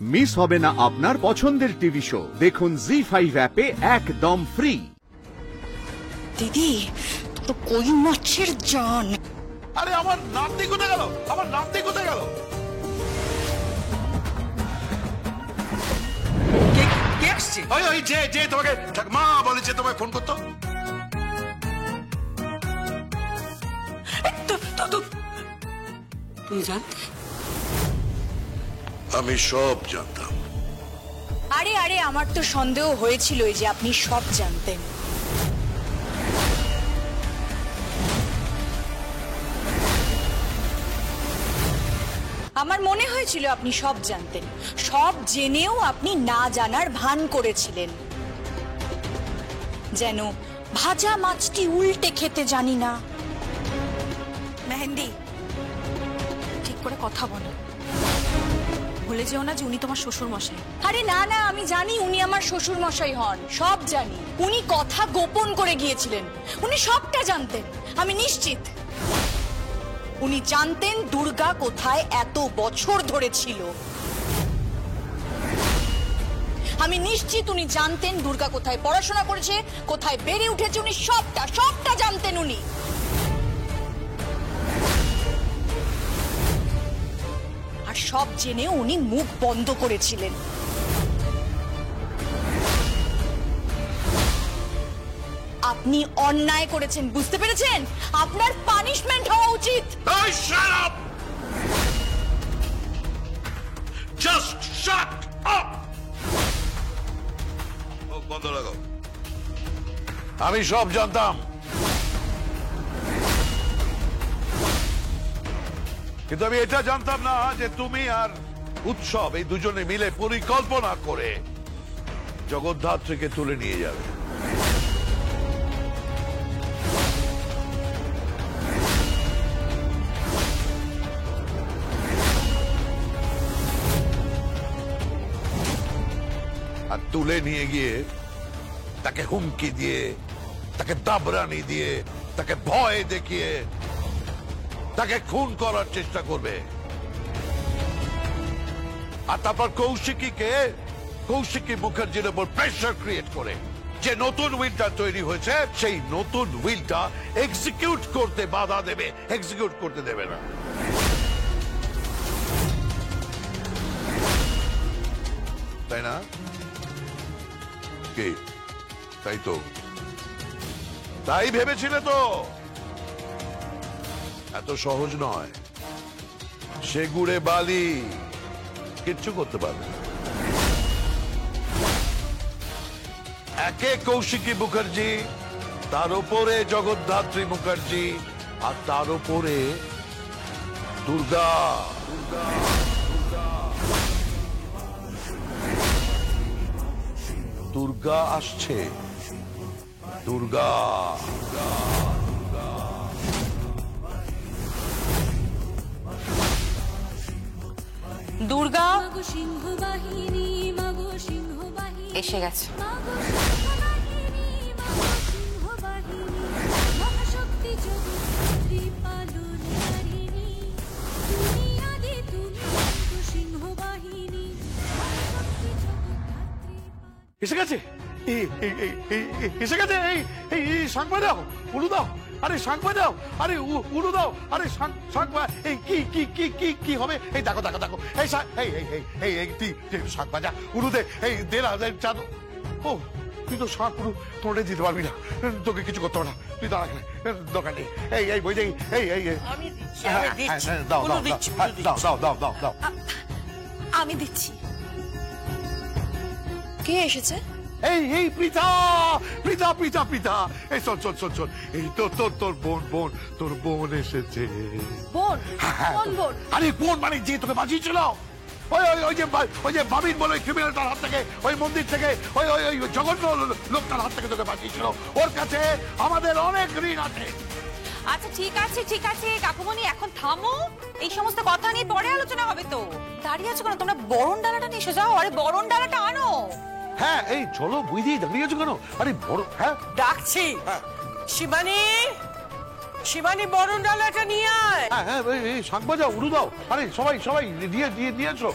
Miss হবে না আপনার পছন্দের টিভি শো দেখুন জি5 অ্যাপে একদম ফ্রি। দিদি তো কই মাছের জান। আরে আমার নাতি কোথায় গেল? আমার নাতি কোথায় গেল? কে আসছে? ওই যে তোমাকে মা বলেছে তোমায় ফোন করতো। তুমি জানতে? আমি সব জানতাম। আরে আরে আমার তো সন্দেহ হয়েছিল যে আপনি সব জানতেন। আমার মনে হয়েছিল আপনি সব জানতেন, সব জেনেও আপনি না জানার ভান করেছিলেন, যেন ভাজা মাছটি উল্টে খেতে জানি না। মেহেন্দি, ঠিক করে কথা বলো, ভুলে যেও না যে উনি তোমার শ্বশুর মশাই। আরে না না, আমি জানি উনি আমার শ্বশুর মশাই হন, সব জানি। উনি কথা গোপন করে গিয়েছিলেন, উনি সবটা জানতেন, আমি নিশ্চিত। উনি জানতেন দুর্গা কোথায় এত বছর ধরে ছিল। আমি নিশ্চিত উনি জানতেন দুর্গা কোথায় পড়াশোনা করেছে, কোথায় বেড়ে উঠেছে, উনি সবটা জানতেন উনি। আর সব জেনেও উনি মুখ বন্ধ করেছিলেন। আপনি অন্যায় করেছেন, বুঝতে পেরেছেন? আপনার পানিশমেন্ট হওয়া উচিত। Hey, shut up! Just shut up! বন্ধ লাগাও। আমি সব জানতাম, কিন্তু আমি এটা জানতাম না যে তুমি আর উৎসব এই দুজনে মিলে পরিকল্পনা করে জগদ্ধাত্রীকে তুলে নিয়ে যাবে। আর তুলে নিয়ে গিয়ে তাকে হুমকি দিয়ে, তাকে দাবরানি দিয়ে, তাকে ভয় দেখিয়ে তাকে খুন করার চেষ্টা করবে। আর তারপর কৌশিকী মুখার্জির উপর প্রেসার ক্রিয়েট করে যে নতুন উইলটা তৈরি হয়েছে, সেই নতুন উইলটা এক্সিকিউট করতে বাধা দেবে, এক্সিকিউট করতে দেবে না। তাই না? কি তাই তো? তাই ভেবেছিলে তো? এত সহজ নয়, সে গুড়ে বালি, কিচ্ছু করতে পারবে না। একে কৌশিকী মুখার্জি, তার উপরে জগদ্ধাত্রী মুখার্জি, আর তার উপরে দুর্গা। দুর্গা আসছে, দুর্গা। দুর্গা এসে গেছে। এসে গেছে, এসে গেছে। এই শাঁখ বাজাও, উলু দাও। আরে শাঁখ বাজাও, আরে উলু দাও। আরে শাঁখ এই কি হবে? এই দেখো দেখো দেখো, এই শাঁখ বাজা, উলু দে, এই দে না চাঁদ। ও তুই তো শাঁখ উলু তোড়ে দিতে পারবি না, তোকে কিছু করতে হবে না, তুই দাঁড়া দোকান নেই। এই বই যাই, দাও দাও দাও দাও দাও দাও। আমি দিচ্ছি। কে এসেছে? এই প্রীতা, এই শোন, এই তোর বোন এসেছে। বোন? কোন বোন? আরে বোন মানে যে তোকে বাঁচিয়েছিল, ওই যে বাবিন বলে ক্রিমিনালটার হাত থেকে, ওই মন্দির থেকে, ওই জঘন্য লোকটার হাত থেকে তোকে বাঁচিয়েছিল। ওর কাছে আমাদের অনেক ঋণ আছে। আচ্ছা ঠিক আছে কাকুমণি, এখন থামো, এই সমস্ত কথা নিয়ে পরে আলোচনা হবে তো। দাঁড়িয়ে আছো কেন তোমরা? বরণ ডালাটা নিয়ে এসে যাও। আরে বরণ ডালাটা আনো। হ্যাঁ এই চলো, বই দিয়ে দাঁড়িয়ে আছো কেন? আরে বড়, হ্যাঁ ডাকছি। শিবানী বরণ ডালাটা নিয়ে আয়। হ্যাঁ এই শাঁখ বাজাও, উলু দাও। আরে সবাই নিয়ে আসো।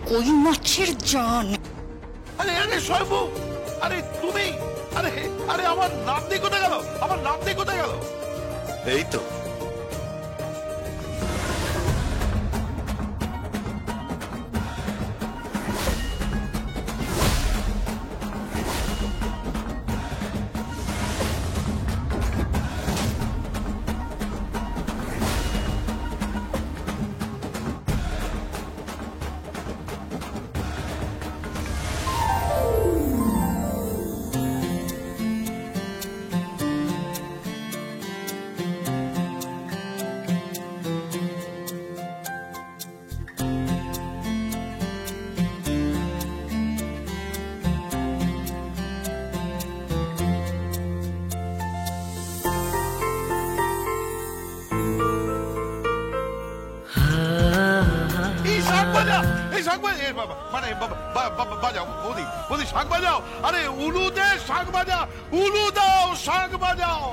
কই মাছের জান। আরে আরে শম্ভু, আরে তুমি, আরে আরে আমার নাতনি কোথায় গেল, আমার নাতনি কোথায় গেল? এই তো বাজাও বৌদি, বৌদি শাঁখ বাজাও, আরে উলু দে শাঁখ বাজা, উলু দাও শাঁখ বাজাও।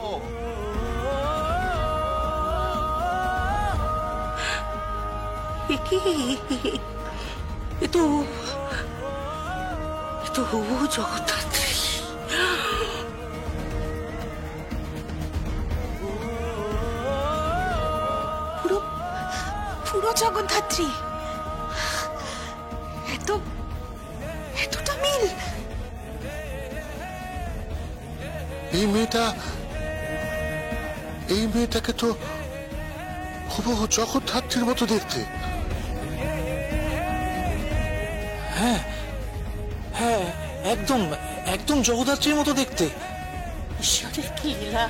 এ তো জগদ্ধাত্রী। পুরো জগদ্ধাত্রী। এতটা মিল। এই মেয়েটাকে তো হুবহু জগদ্ধাত্রীর মতো দেখতে। হ্যাঁ হ্যাঁ, একদম একদম জগদ্ধাত্রীর মতো দেখতে। ঈশ্বরের কি লীলা,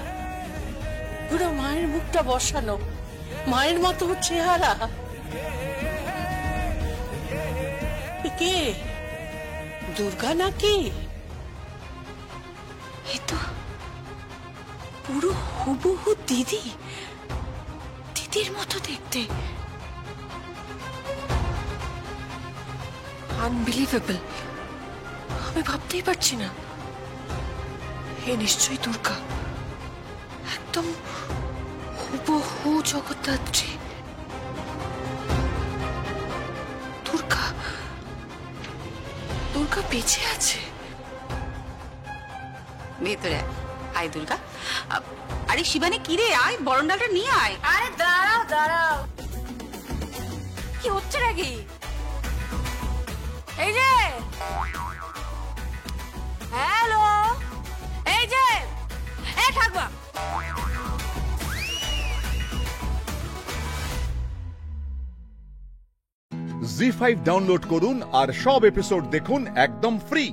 পুরো মায়ের মুখটা বসানো, মায়ের মতো চেহারা। এ কে, দুর্গা নাকি? এ তো পুরো হুবহু দিদি, দিদির মতো দেখতে। আনবিলিভেবল, আমি ভাবতেই পারছি না। এ নিশ্চয়ই দুর্গা, একদম হুবহু জগদ্ধাত্রী। দুর্গা, দুর্গা বেঁচে আছে। ভেতরে আয় দুর্গা। আরে শিবানী, কি রে, আয় বরণ ডালটা নিয়ে আয়। আরে দাঁড়াও দাঁড়াও, কি হচ্ছে নাকি? এই যে হ্যালো, এই যে ঠাকুমা। জি5 ডাউনলোড করুন আর সব এপিসোড দেখুন একদম ফ্রি।